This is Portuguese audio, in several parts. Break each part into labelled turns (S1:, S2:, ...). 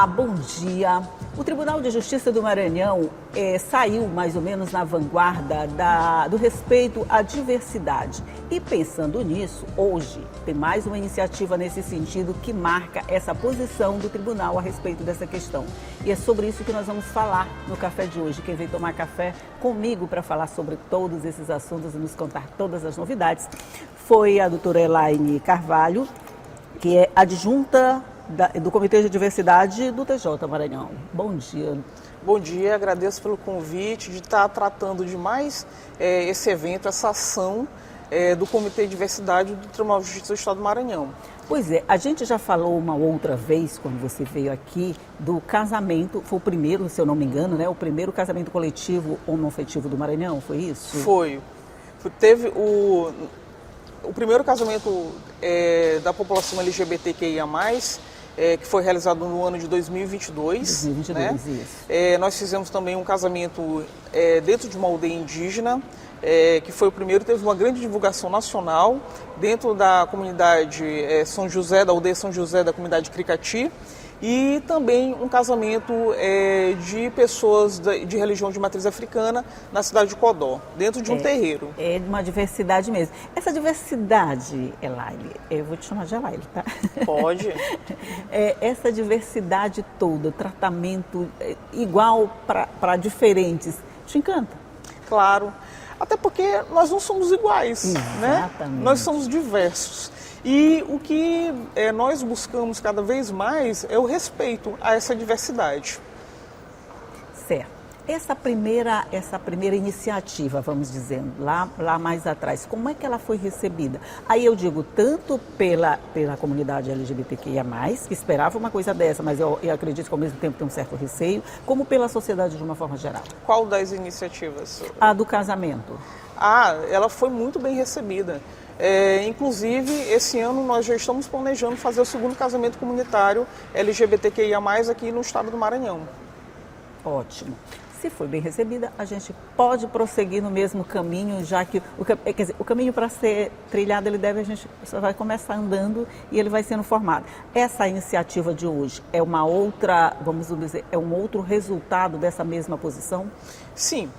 S1: Olá, bom dia. O Tribunal de Justiça do Maranhão saiu mais ou menos na vanguarda do respeito à diversidade. E pensando nisso, hoje tem mais uma iniciativa nesse sentido que marca essa posição do tribunal a respeito dessa questão. E é sobre isso que nós vamos falar no café de hoje. Quem veio tomar café comigo para falar sobre todos esses assuntos e nos contar todas as novidades foi a doutora Elaine Carvalho, que é adjunta do Comitê de Diversidade do TJ Maranhão. Bom dia.
S2: Bom dia, agradeço pelo convite de estar tratando de mais esse evento, essa ação do Comitê de Diversidade do Tribunal de Justiça do Estado do Maranhão.
S1: Pois é, a gente já falou uma outra vez, quando você veio aqui, do casamento, foi o primeiro, se eu não me engano, né? O primeiro casamento coletivo homoafetivo do Maranhão, foi isso?
S2: Foi. Teve o primeiro casamento da população LGBTQIA+, que foi realizado no ano de 2022.
S1: 2022,
S2: né?
S1: Isso.
S2: Nós fizemos também um casamento dentro de uma aldeia indígena, que foi o primeiro, teve uma grande divulgação nacional dentro da comunidade São José, da aldeia São José, da comunidade Cricati, e também um casamento de pessoas de religião de matriz africana na cidade de Codó, dentro de um terreiro.
S1: É de uma diversidade mesmo. Essa diversidade, Elaine, eu vou te chamar de Elaine, tá?
S2: Pode.
S1: Essa diversidade toda, tratamento igual para diferentes, te encanta?
S2: Claro. Até porque nós não somos iguais, né? Nós somos diversos. E o que nós buscamos cada vez mais é o respeito a essa diversidade.
S1: Certo. Essa primeira iniciativa, vamos dizendo, lá mais atrás, como é que ela foi recebida? Aí eu digo, tanto pela comunidade LGBTQIA+, que esperava uma coisa dessa, mas eu acredito que ao mesmo tempo tem um certo receio, como pela sociedade de uma forma geral.
S2: Qual das iniciativas?
S1: A do casamento.
S2: Ela foi muito bem recebida. Inclusive, esse ano nós já estamos planejando fazer o segundo casamento comunitário LGBTQIA+, aqui no estado do Maranhão.
S1: Ótimo. Se foi bem recebida, a gente pode prosseguir no mesmo caminho, já que o caminho para ser trilhado, a gente só vai começar andando e ele vai sendo formado. Essa iniciativa de hoje é uma outra, vamos dizer, é um outro resultado dessa mesma posição?
S2: Sim.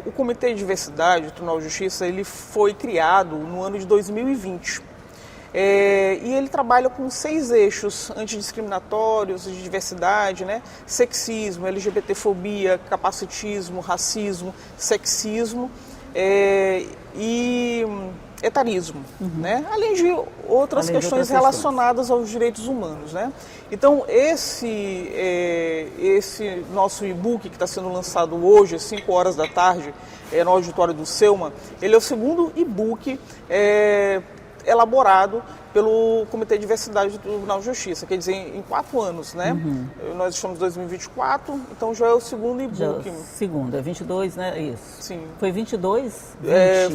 S2: O Comitê de Diversidade do Tribunal de Justiça, ele foi criado no ano de 2020. E ele trabalha com 6 eixos antidiscriminatórios de diversidade, né? Sexismo, LGBTfobia, capacitismo, racismo, sexismo e etarismo, né? Além de outras questões relacionadas aos direitos humanos, né? Então, esse nosso e-book que está sendo lançado hoje, às 5 horas da tarde, no auditório do Selma, ele é o segundo e-book elaborado pelo Comitê de Diversidade do Tribunal de Justiça, quer dizer, em 4 anos, né? Nós estamos em 2024, então já é o segundo e-book.
S1: Segundo, é 22, né? Isso.
S2: Sim.
S1: Foi 22?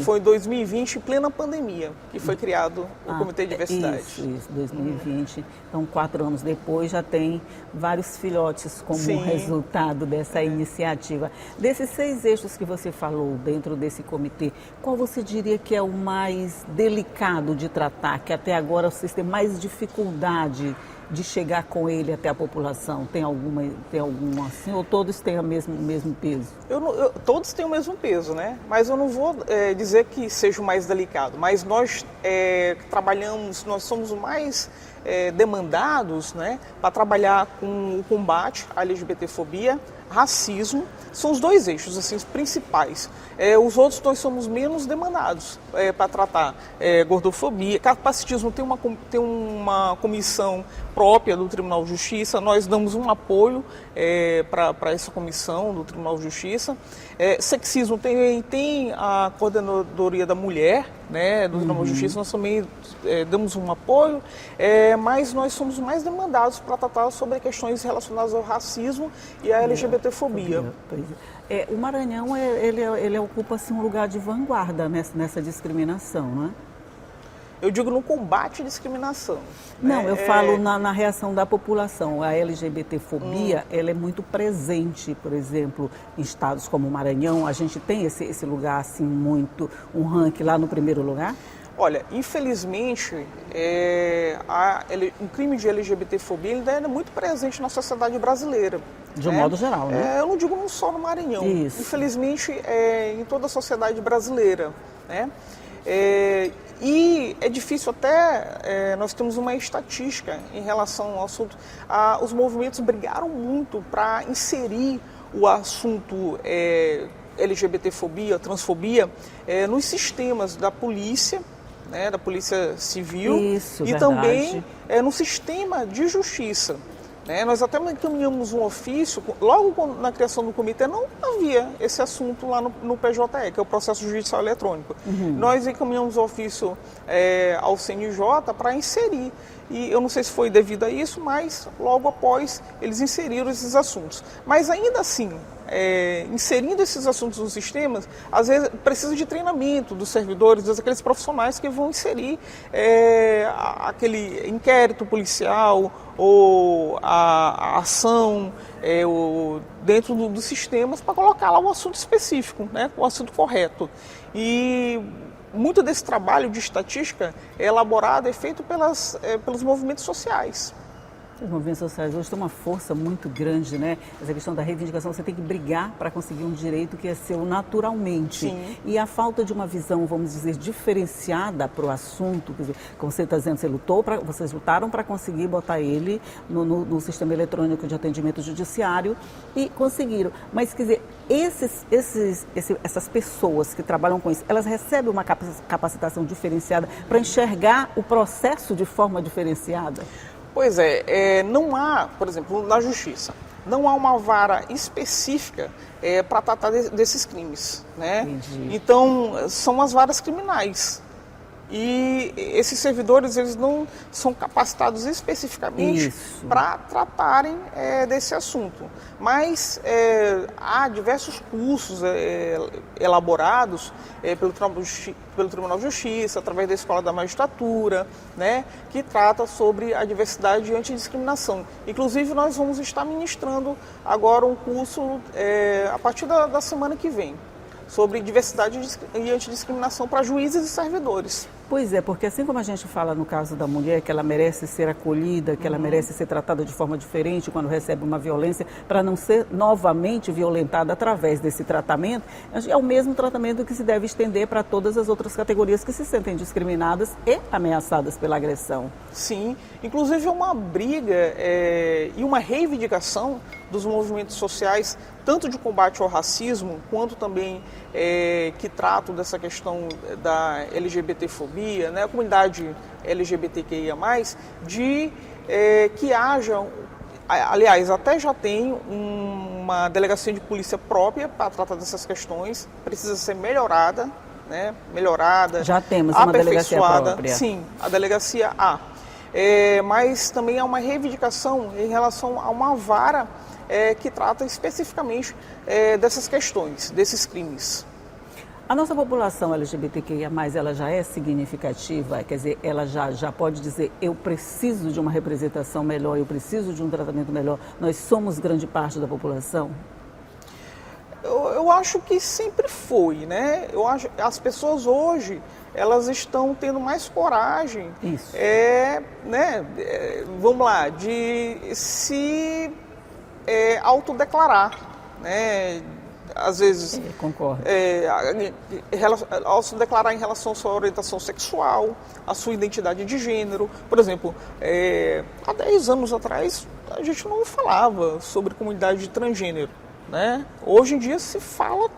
S2: Foi em 2020, em plena pandemia, que foi criado o Comitê de Diversidade.
S1: Isso, 2020. Então, 4 anos depois, já tem vários filhotes como resultado dessa iniciativa. Desses 6 eixos que você falou dentro desse comitê, qual você diria que é o mais delicado de tratar, que até agora vocês têm mais dificuldade de chegar com ele até a população? Tem alguma assim, ou todos têm o mesmo peso?
S2: Todos têm o mesmo peso, né? Mas eu não vou dizer que seja o mais delicado, mas nós trabalhamos, nós somos o mais demandados, né, para trabalhar com o combate à LGBTfobia, racismo, são os 2 eixos assim, principais. Os outros nós somos menos demandados para tratar. Gordofobia, capacitismo tem uma comissão própria do Tribunal de Justiça, nós damos um apoio para essa comissão do Tribunal de Justiça. Sexismo tem a Coordenadoria da Mulher, né, do Tribunal de Justiça, nós também damos um apoio, mas nós somos mais demandados para tratar sobre questões relacionadas ao racismo e à LGBTfobia.
S1: O Maranhão, ele ocupa assim, um lugar de vanguarda nessa discriminação, não é?
S2: Eu digo no combate à discriminação.
S1: Não, eu falo na reação da população. A LGBTfobia, ela é muito presente, por exemplo, em estados como o Maranhão. A gente tem esse lugar, assim, muito, um ranking lá no primeiro lugar?
S2: Olha, infelizmente, o crime de LGBTfobia ainda é muito presente na sociedade brasileira.
S1: De um modo geral, né?
S2: Eu não digo só no Maranhão.
S1: Isso.
S2: Infelizmente, em toda a sociedade brasileira, né? E é difícil até, nós temos uma estatística em relação ao assunto. Os movimentos brigaram muito para inserir o assunto LGBTfobia, transfobia, nos sistemas da polícia, né, da Polícia Civil.
S1: Isso,
S2: e
S1: verdade.
S2: Também no sistema de justiça. Né? Nós até encaminhamos um ofício, logo na criação do comitê não havia esse assunto lá no PJE, que é o Processo Judicial Eletrônico. Nós encaminhamos um ofício ao CNJ para inserir. E eu não sei se foi devido a isso, mas logo após eles inseriram esses assuntos. Mas ainda assim, inserindo esses assuntos nos sistemas, às vezes precisa de treinamento dos servidores, daqueles profissionais que vão inserir aquele inquérito policial ou a ação dentro dos sistemas para colocar lá um assunto específico, né, o assunto correto. E muito desse trabalho de estatística é elaborado, é feito pelos movimentos sociais.
S1: Os movimentos sociais hoje têm uma força muito grande, né? Essa questão da reivindicação, você tem que brigar para conseguir um direito que é seu naturalmente.
S2: Sim.
S1: E a falta de uma visão, vamos dizer, diferenciada para o assunto, quer dizer, como você está dizendo, vocês lutaram para conseguir botar ele no sistema eletrônico de atendimento judiciário e conseguiram. Mas, quer dizer, essas pessoas que trabalham com isso, elas recebem uma capacitação diferenciada para enxergar o processo de forma diferenciada?
S2: Pois não há, por exemplo, na justiça, não há uma vara específica para tratar desses crimes, né?
S1: Entendi.
S2: Então, são as varas criminais. E esses servidores, eles não são capacitados especificamente para tratarem desse assunto. Mas há diversos cursos elaborados pelo Tribunal de Justiça, através da Escola da Magistratura, né, que trata sobre a diversidade e antidiscriminação. Inclusive, nós vamos estar ministrando agora um curso a partir da semana que vem, sobre diversidade e antidiscriminação para juízes e servidores.
S1: Pois é, porque assim como a gente fala no caso da mulher, que ela merece ser acolhida, que ela merece ser tratada de forma diferente quando recebe uma violência, para não ser novamente violentada através desse tratamento, é o mesmo tratamento que se deve estender para todas as outras categorias que se sentem discriminadas e ameaçadas pela agressão.
S2: Sim, inclusive é uma briga e uma reivindicação dos movimentos sociais, tanto de combate ao racismo, quanto também que tratam dessa questão da LGBTfobia, né, a comunidade LGBTQIA+, de que haja, aliás, até já tem uma delegacia de polícia própria para tratar dessas questões, precisa ser melhorada, né,
S1: Já temos uma delegacia própria.
S2: Sim, a delegacia A. Mas também há uma reivindicação em relação a uma vara que trata especificamente dessas questões, desses crimes.
S1: A nossa população LGBTQIA+, ela já é significativa, quer dizer, ela já pode dizer, eu preciso de uma representação melhor, eu preciso de um tratamento melhor, nós somos grande parte da população?
S2: Eu acho que sempre foi, né? Eu acho as pessoas hoje, elas estão tendo mais coragem, né? Vamos lá, de se autodeclarar, né? Às vezes,
S1: concordo.
S2: Ao se declarar em relação à sua orientação sexual, à sua identidade de gênero. Por exemplo, há 10 anos atrás, a gente não falava sobre comunidade de transgênero, né? Hoje em dia se fala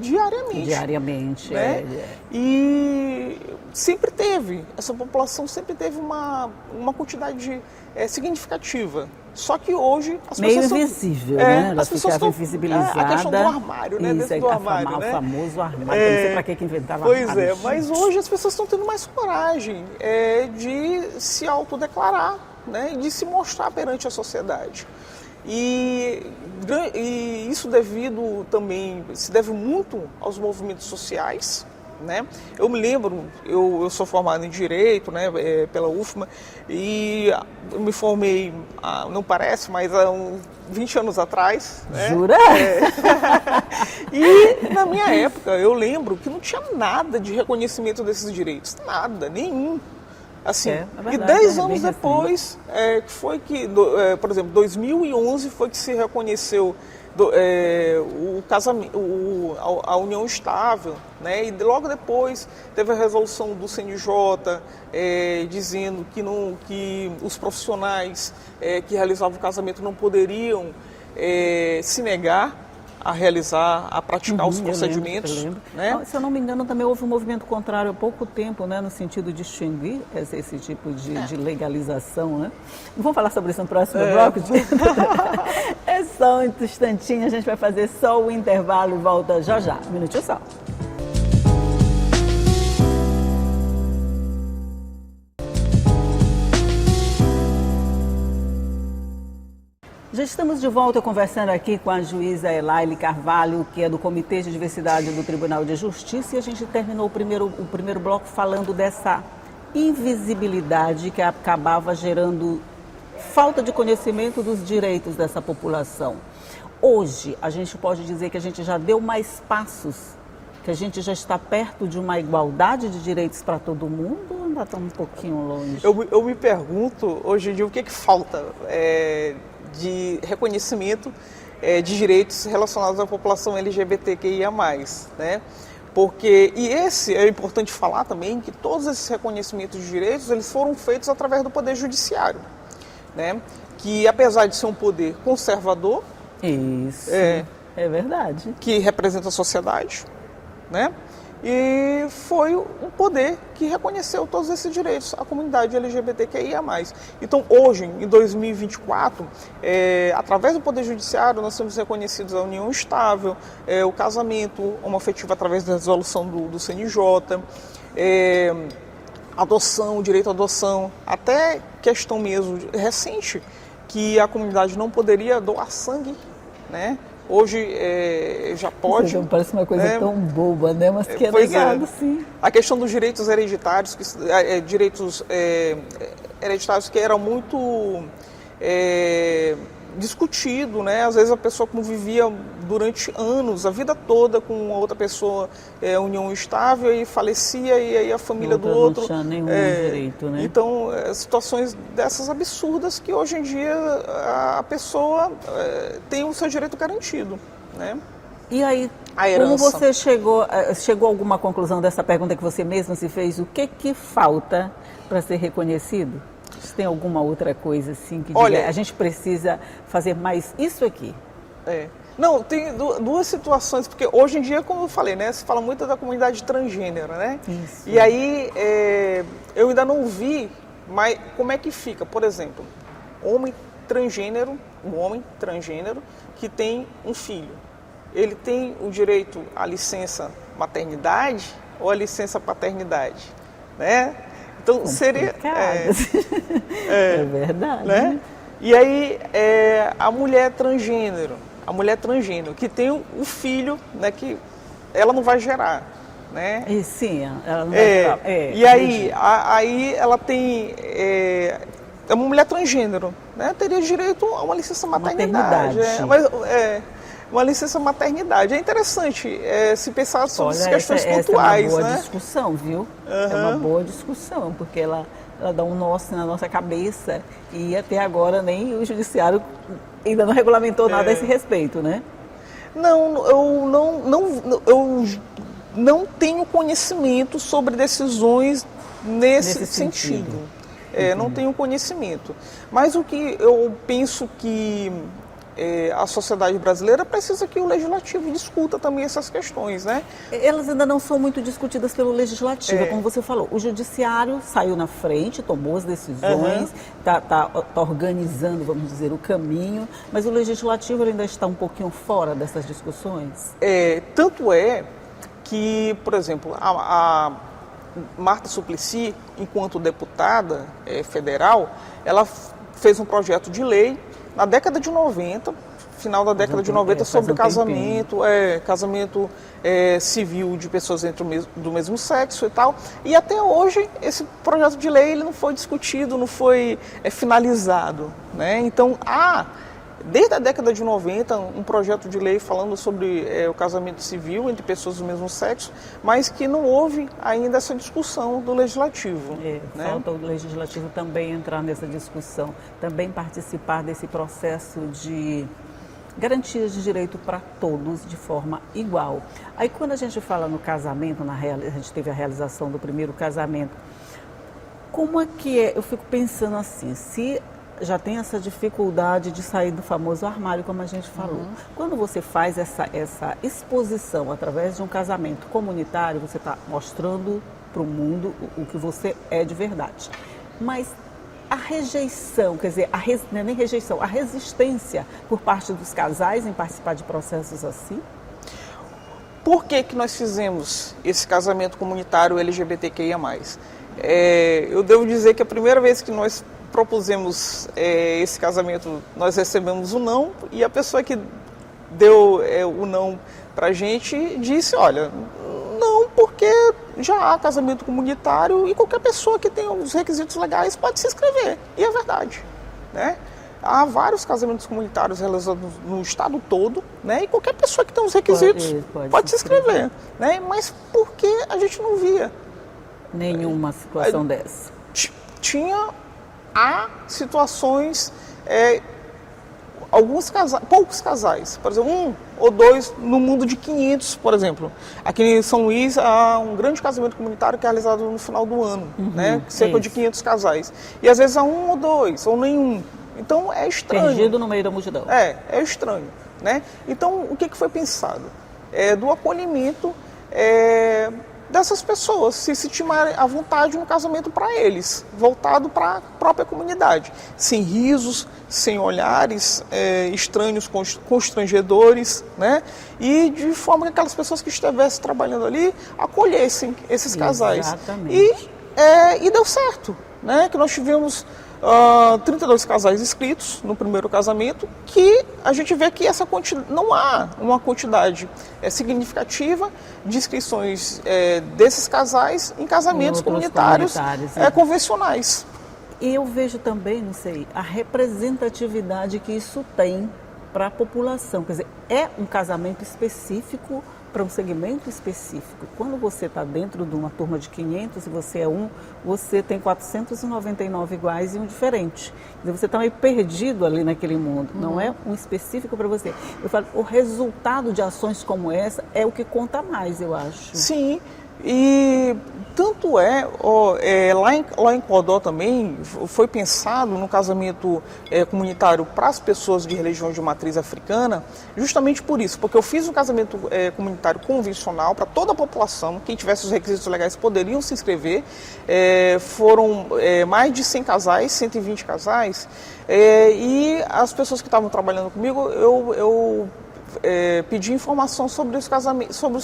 S2: diariamente. Né? E sempre teve, essa população sempre teve uma quantidade significativa. Só que hoje as
S1: meio
S2: pessoas
S1: invisível, né? Ela
S2: as pessoas
S1: ficava
S2: estão
S1: invisibilizada.
S2: A questão do armário, né?
S1: Isso,
S2: dentro do armário, né?
S1: O famoso armário. Não sei para que inventava armário.
S2: Pois mas hoje as pessoas estão tendo mais coragem de se autodeclarar, né? E de se mostrar perante a sociedade. E isso se deve muito aos movimentos sociais, né? Eu me lembro, eu sou formado em Direito, né, pela UFMA, e eu me formei, não parece, mas há uns 20 anos atrás. Né?
S1: Jura?
S2: E na minha época, eu lembro que não tinha nada de reconhecimento desses direitos, nada, nenhum. Assim,
S1: é verdade,
S2: e 10 anos
S1: bem
S2: depois, que foi que, por exemplo, 2011 foi que se reconheceu o casamento, a união estável, né? E logo depois teve a resolução do CNJ dizendo que os profissionais que realizavam o casamento não poderiam se negar a praticar os procedimentos.
S1: Eu lembro.
S2: Né?
S1: Se eu não me engano, também houve um movimento contrário há pouco tempo, né, no sentido de extinguir esse tipo de legalização. Né? Vamos falar sobre isso no próximo bloco? É só um instantinho, a gente vai fazer só o intervalo e volta já já. Um minutinho só. Já estamos de volta conversando aqui com a juíza Elaile Carvalho, que é do Comitê de Diversidade do Tribunal de Justiça, e a gente terminou o primeiro bloco falando dessa invisibilidade que acabava gerando falta de conhecimento dos direitos dessa população. Hoje, a gente pode dizer que a gente já deu mais passos, que a gente já está perto de uma igualdade de direitos para todo mundo, ou ainda está um pouquinho longe?
S2: Eu me pergunto, hoje em dia, o que falta de reconhecimento de direitos relacionados à população LGBTQIA+, né? Porque, e esse é importante falar também, que todos esses reconhecimentos de direitos, eles foram feitos através do Poder Judiciário, né? Que apesar de ser um poder conservador,
S1: isso, é verdade,
S2: que representa a sociedade, né? E foi um poder que reconheceu todos esses direitos à comunidade LGBTQIA+. Então, hoje, em 2024, através do Poder Judiciário, nós temos reconhecidos a união estável, o casamento homoafetivo através da resolução do CNJ, adoção, direito à adoção, até questão mesmo recente, que a comunidade não poderia doar sangue, né? Hoje já pode.
S1: Seja, parece uma coisa tão boba, né? Mas que é negado, sim.
S2: A questão dos direitos hereditários, direitos hereditários que eram muito discutido, né? Às vezes a pessoa convivia durante anos, a vida toda com outra pessoa, união estável, e falecia, e aí a família do outro
S1: não tinha nenhum direito, né?
S2: Então, situações dessas absurdas que hoje em dia a pessoa tem o seu direito garantido, né?
S1: E aí, como você chegou a alguma conclusão dessa pergunta que você mesma se fez? O que falta para ser reconhecido? Se tem alguma outra coisa assim que diga, a gente precisa fazer mais isso aqui?
S2: Não, tem duas situações, porque hoje em dia, como eu falei, né, se fala muito da comunidade transgênero, né?
S1: Isso.
S2: E aí eu ainda não vi, mas como é que fica, por exemplo, um homem transgênero que tem um filho, ele tem o direito à licença maternidade ou à licença paternidade, né? Então seria
S1: é verdade,
S2: né? E aí a mulher transgênero que tem o filho, né, que ela não vai gerar, né?
S1: E sim, ela não vai gerar.
S2: E aí ela tem uma mulher transgênero, né? Teria direito a uma licença maternidade. Uma licença maternidade. É interessante se pensar sobre essas questões pontuais.
S1: Essa é uma boa discussão, viu? É uma boa discussão, porque ela dá um nó na nossa cabeça, e até agora nem o judiciário ainda não regulamentou nada a esse respeito, né?
S2: Não, eu não tenho conhecimento sobre decisões nesse sentido. Não tenho conhecimento. Mas o que eu penso que a sociedade brasileira precisa que o legislativo discuta também essas questões, né?
S1: Elas ainda não são muito discutidas pelo legislativo, como você falou. O judiciário saiu na frente, tomou as decisões, tá organizando, vamos dizer, o caminho, mas o legislativo ainda está um pouquinho fora dessas discussões.
S2: Tanto é que, por exemplo, a Marta Suplicy, enquanto deputada federal, ela fez um projeto de lei na década de 90, final da década de 90 sobre casamento, casamento civil de pessoas do mesmo sexo e tal. E até hoje esse projeto de lei ele não foi discutido, não foi finalizado, né? Então desde a década de 90, um projeto de lei falando sobre o casamento civil entre pessoas do mesmo sexo, mas que não houve ainda essa discussão do legislativo. Né?
S1: Falta o legislativo também entrar nessa discussão, também participar desse processo de garantias de direito para todos de forma igual. Aí quando a gente fala no casamento, a gente teve a realização do primeiro casamento, como é que é? Eu fico pensando assim, se já tem essa dificuldade de sair do famoso armário, como a gente falou. Quando você faz essa exposição através de um casamento comunitário, você está mostrando para o mundo o que você é de verdade. Mas a rejeição, quer dizer, não é nem rejeição, a resistência por parte dos casais em participar de processos assim?
S2: Por que nós fizemos esse casamento comunitário LGBTQIA+. Eu devo dizer que a primeira vez que nós propusemos esse casamento, nós recebemos o não, e a pessoa que deu o não para a gente disse, olha, não, porque já há casamento comunitário e qualquer pessoa que tenha os requisitos legais pode se inscrever, e é verdade, né? Há vários casamentos comunitários realizados no estado todo, né? E qualquer pessoa que tem os requisitos pode se inscrever, né? Mas por que a gente não via
S1: nenhuma situação dessa?
S2: Há situações, poucos casais, por exemplo, 1 ou 2 no mundo de 500, por exemplo. Aqui em São Luís há um grande casamento comunitário que é realizado no final do ano, né? Cerca de 500 casais. E às vezes há 1 ou 2, ou nenhum. Então é estranho.
S1: Perdido no meio da multidão.
S2: É estranho, né? Então o que foi pensado? Do acolhimento dessas pessoas se sentirem à vontade no casamento para eles, voltado para a própria comunidade, sem risos, sem olhares estranhos, constrangedores, né? E de forma que aquelas pessoas que estivessem trabalhando ali acolhessem esses casais.
S1: Exatamente.
S2: E deu certo, né? Que nós tivemos 32 casais inscritos no primeiro casamento, que a gente vê que não há uma quantidade significativa de inscrições desses casais em casamentos comunitários convencionais.
S1: E eu vejo também, não sei, a representatividade que isso tem para a população. Quer dizer, é um casamento específico para um segmento específico. Quando você está dentro de uma turma de 500 e você é você tem 499 iguais e um diferente. Quer dizer, você está meio perdido ali naquele mundo. Não é um específico para você. Eu falo, o resultado de ações como essa é o que conta mais, eu acho.
S2: Sim. E tanto lá em Codó também foi pensado no casamento comunitário para as pessoas de religião de matriz africana, justamente por isso, porque eu fiz um casamento comunitário convencional para toda a população, quem tivesse os requisitos legais poderiam se inscrever, foram mais de 100 casais, 120 casais, e as pessoas que estavam trabalhando comigo, eu pedir informação sobre os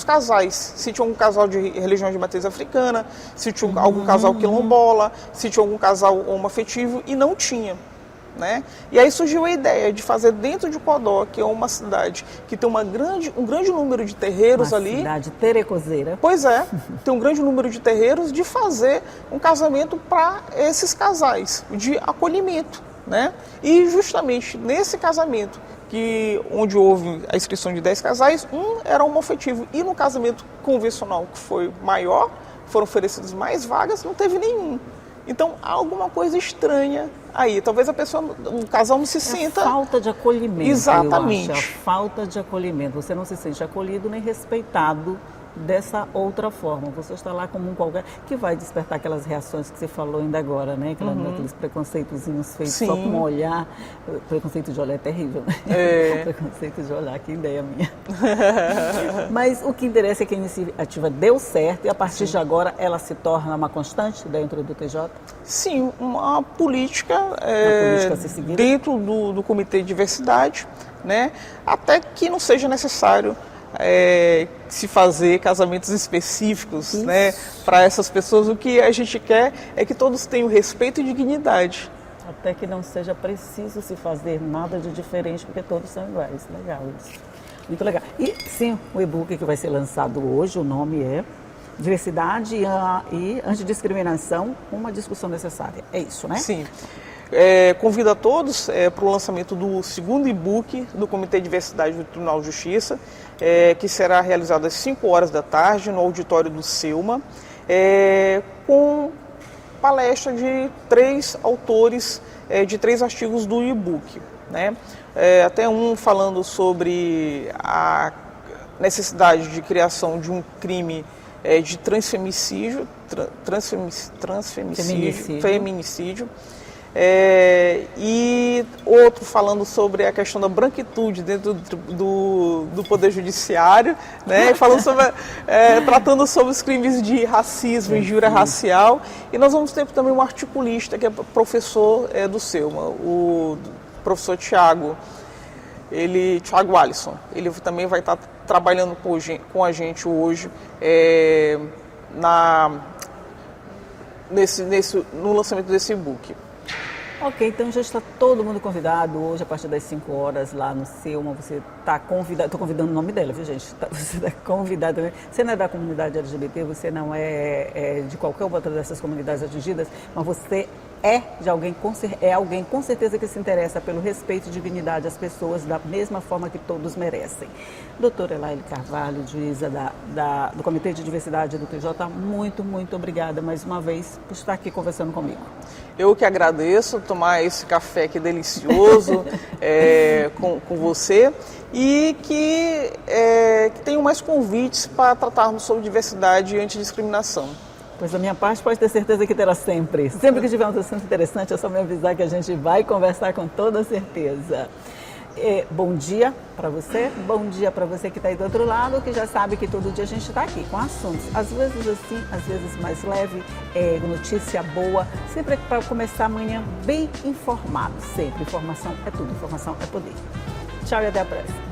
S2: casais, se tinha algum casal de religião de matriz africana, se tinha algum casal quilombola, se tinha algum casal homoafetivo, e não tinha, né? E aí surgiu a ideia de fazer dentro de Codó, que é uma cidade que tem um grande número de terreiros ali. Uma
S1: cidade terecozeira.
S2: Pois é, tem um grande número de terreiros, de fazer um casamento para esses casais, de acolhimento, né? E justamente nesse casamento, onde houve a inscrição de 10 casais, um era homoafetivo. E no casamento convencional, que foi maior, foram oferecidas mais vagas, não teve nenhum. Então, há alguma coisa estranha aí. Talvez o casal não se sinta...
S1: A falta de acolhimento.
S2: Exatamente.
S1: Eu acho, a falta de acolhimento. Você não se sente acolhido nem respeitado dessa outra forma. Você está lá como um qualquer, que vai despertar aquelas reações que você falou ainda agora, né? Aqueles preconceitozinhos feitos só com um olhar. Preconceito de olhar é terrível, né? Preconceito de olhar, que ideia minha. Mas o que interessa é que a iniciativa deu certo e a partir de agora ela se torna uma constante dentro do TJ?
S2: Sim, uma política dentro do Comitê de Diversidade, né? Até que não seja necessário se fazer casamentos específicos, né, para essas pessoas. O que a gente quer é que todos tenham respeito e dignidade,
S1: Até que não seja preciso se fazer nada de diferente, porque todos são iguais. Legal isso. Muito legal. E sim, o e-book que vai ser lançado hoje, o nome é Diversidade e Antidiscriminação, uma discussão necessária. É isso, né?
S2: Sim. Convido a todos para o lançamento do segundo e-book do Comitê de Diversidade do Tribunal de Justiça, que será realizado às 5 horas da tarde no auditório do Selma, com palestra de 3 autores de 3 artigos do e-book, né? Até um falando sobre a necessidade de criação de um crime de feminicídio. E outro falando sobre a questão da branquitude dentro do Poder Judiciário, né? Falando sobre, tratando sobre os crimes de racismo, injúria racial. E nós vamos ter também um articulista que é professor do Selma, o professor Tiago Alisson. Ele também vai estar trabalhando com a gente hoje no lançamento desse e-book.
S1: Ok, então já está todo mundo convidado hoje, a partir das 5 horas, lá no Selma. Você está convidado, estou convidando o nome dela, viu, gente? Você está convidado também. Você não é da comunidade LGBT, você não é de qualquer outra dessas comunidades atingidas, mas você alguém com certeza que se interessa pelo respeito e dignidade às pessoas da mesma forma que todos merecem. Doutora Elaine Carvalho, juíza do Comitê de Diversidade do TJ, muito, muito obrigada mais uma vez por estar aqui conversando comigo.
S2: Eu que agradeço tomar esse café aqui delicioso com você e que tenham mais convites para tratarmos sobre diversidade e antidiscriminação.
S1: Pois da minha parte, pode ter certeza que terá sempre. Sempre que tiver um assunto interessante, é só me avisar que a gente vai conversar com toda certeza. Bom dia para você, bom dia para você que está aí do outro lado, que já sabe que todo dia a gente está aqui com assuntos, às vezes assim, às vezes mais leve, notícia boa, sempre para começar amanhã bem informado, sempre. Informação é tudo, informação é poder. Tchau e até a próxima.